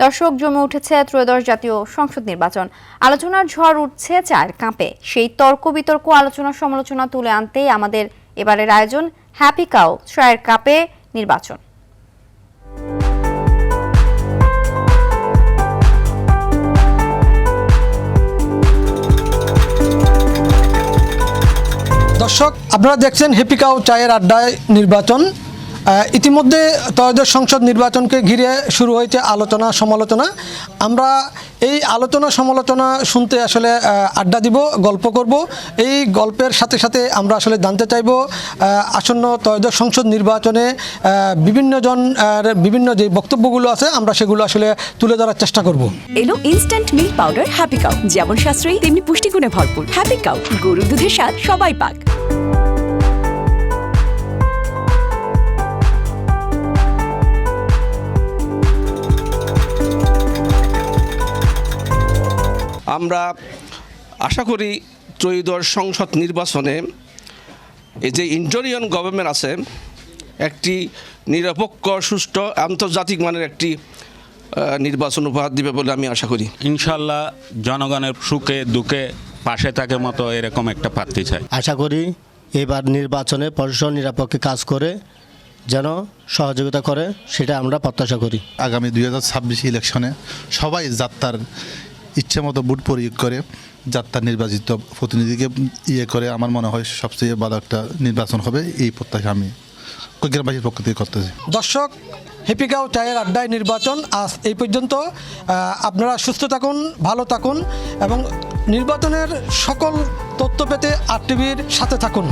দর্শক, জমে উঠেছে ত্রয়োদশ জাতীয় সংসদ নির্বাচন। আলোচনার ঝড় উঠছে চায়ের কাপে। সেই তর্ক বিতর্ক, আলোচনা সমালোচনা তুলে আনতেই আমাদের এবারের আয়োজন হ্যাপি কাউ চায়ের কাপে নির্বাচন। দর্শক, আপনারা দেখছেন হ্যাপি কাউ চায়ের আড্ডায় নির্বাচন। ইতিমধ্যে ত্রয়োদশ সংসদ নির্বাচনকে ঘিরে শুরু হয়েছে আলোচনা সমালোচনা। আমরা এই আলোচনা সমালোচনা শুনতে আসলে আড্ডা দিব, গল্প করব। এই গল্পের সাথে সাথে আমরা আসলে জানতে চাইব আসন্ন ত্রয়োদশ সংসদ নির্বাচনে বিভিন্ন যে বক্তব্যগুলো আছে আমরা সেগুলো আসলে তুলে ধরার চেষ্টা করব। এলো instant milk powder happy cow, যেমন সাশ্রয়ী তেমনি পুষ্টিগুণে ভরপুর। হ্যাপি কাউ, গরুর দুধের স্বাদ সবাই পাক। আমরা আশা করি ত্রয়োদশ সংসদ নির্বাচনে এই যে ইন্টারিয়ন গভর্নমেন্ট আছে, একটি নিরপেক্ষ সুষ্ঠু আন্তর্জাতিক মানের একটি নির্বাচন উপহার দিবে বলে আমি আশা করি। ইনশাল্লাহ জনগণের সুখে দুঃখে পাশে থাকে মতো এরকম একটা প্রার্থী চাই। আশা করি এবার নির্বাচনে প্রশাসন নিরপেক্ষে কাজ করে যেন সহযোগিতা করে, সেটা আমরা প্রত্যাশা করি। আগামী 2026 ইলেকশনে সবাই যাত্রার ইচ্ছে মতো ভোট প্রয়োগ করে যাত্রার নির্বাচিত প্রতিনিধিকে করে আমার মনে হয় সবচেয়ে ভালো একটা নির্বাচন হবে, এই প্রত্যাশা আমি কুড়িগ্রামবাসীর পক্ষ থেকে করতেছি। দর্শক, হ্যাপি কাউ চায়ের আড্ডায় নির্বাচন আজ এই পর্যন্ত। আপনারা সুস্থ থাকুন, ভালো থাকুন এবং নির্বাচনের সকল তথ্য পেতে আর টিভির সাথে থাকুন।